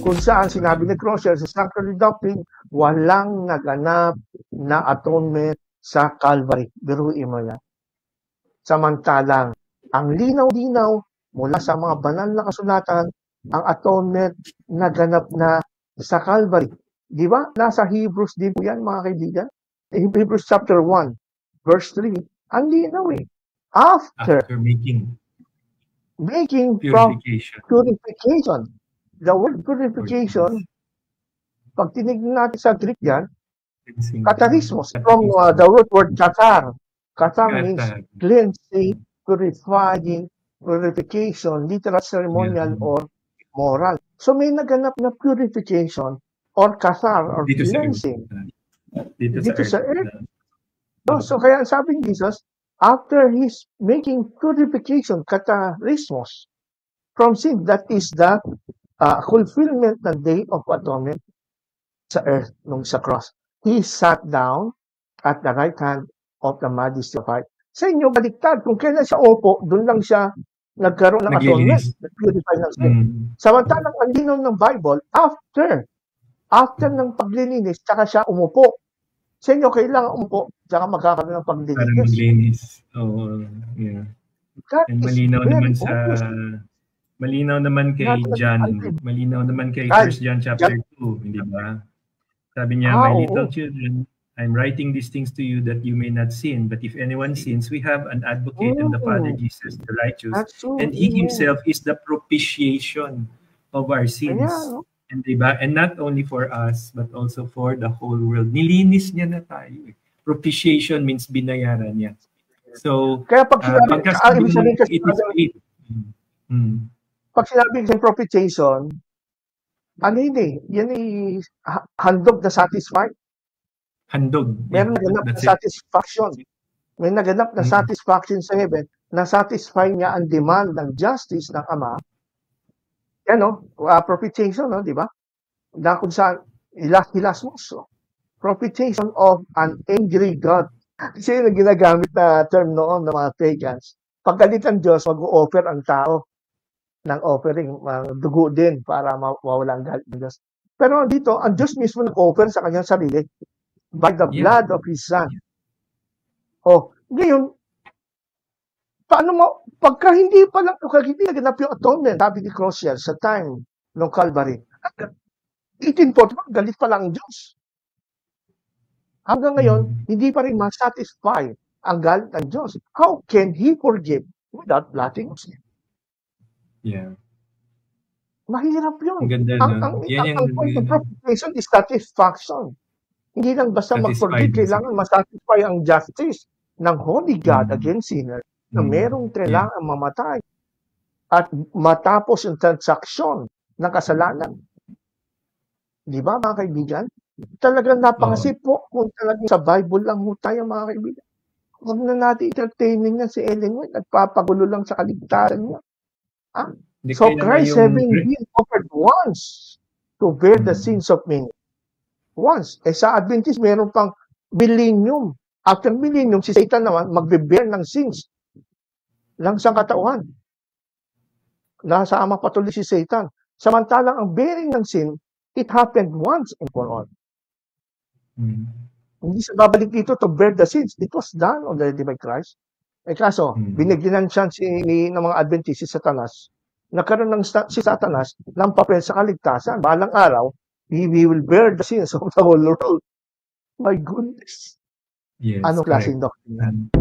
kung saan sinabi ni Crosier sa Sanctuary Doctrine, walang naganap na atonement sa Calvary. Biruin mo yan. Samantalang, ang linaw-linaw mula sa mga banal na kasulatan, ang atonement naganap na sa Calvary. Di ba? Nasa Hebrews din po yan, mga kaibigan. Hebrews chapter 1, verse 3. Ang linaw eh. After making purification. The word purification, pag tinignan natin sa Greek yan, katarismos, from the root word katar. Katar means cleansing, purifying, purification, literal, ceremonial, or moral. So may naganap na purification or katar or cleansing dito sa earth. So kaya sabi ni Jesus, after His making purification, katarismos, from sin, that is the fulfillment ng Day of Atonement sa earth, nung sa cross. He sat down at the right hand of the Majesty of High. Sa inyo, baliktad. Kung kailan siya opo, doon lang siya nagkaroon ng atonement, nag-purify ng sin. Samantalang ang linaw ng Bible, after ng paglilinis, tsaka siya umupo. Sa inyo, kailangan umupo, tsaka magkakaroon ng paglilinis. Oo, yeah. And malinaw naman kay John, malinaw naman kay 1 John chapter 2, hindi ba? Sabi niya, my little children, I'm writing these things to you that you may not sin, but if anyone sins, we have an advocate in the Father Jesus, the righteous, and He Himself is the propitiation of our sins. And diba? And not only for us, but also for the whole world. Nilinis niya na tayo. Propitiation means binayaran niya. So, kaya pag sinabi ng propitiation, ano yun eh? Yan ay handog na satisfied. Handog. Meron naganap na satisfaction. May naganap na satisfaction sa heaven na satisfy niya ang demand ng justice ng Ama. Yan propitiation, di ba? Na kung saan hilasmos. Propitiation of an angry God. Kasi yung ginagamit na term noon ng mga pagans. Paggalit ang Diyos, mag-o-offer ang tao ng offering, dugo din para mawala ang galit ng Diyos. Pero dito, ang Diyos mismo nag-offer sa kanyang sarili by the blood of His Son. Ngayon, paano mo, pagka hindi naganap yung atonement, sabi ni Crosier sa time ng Calvary, 1841, galit pa lang ang Diyos. Hanggang ngayon, hindi pa rin masatisfy ang galit ng Diyos. How can He forgive without blotting of sin? Yeah. Mahirap yun. Ang point of propitiation is satisfaction. Hindi lang basta mag-forgive, kailangan masatisfy ang justice ng Holy God against sinner na merong kailangan mamatay at matapos yung transaksyon ng kasalanan. Di ba, mga kaibigan? Talagang napangasip po kung talagang sa Bible lang ho tayo, mga kaibigan. Huwag na natin entertaining na si Ellen White. Nagpapagulo lang sa kaligtasan niya. So Christ having been offered once to bear the sins of many. Once. Sa Adventist, meron pang millennium. After millennium, si Satan naman magbe-bear ng sins lang sa katauhan. Nasa Ama patuloy si Satan. Samantalang ang bearing ng sin, it happened once and for all. Hindi siya babalik dito to bear the sins. It was done already by Christ. Kaso, binigyan ng chance ng mga Adventist si Satanas. Nagkaroon ng si Satanas ng papel sa kaligtasan. Balang araw, he will bear the sins of the whole world. My goodness. Yes, anong klaseng doctrine?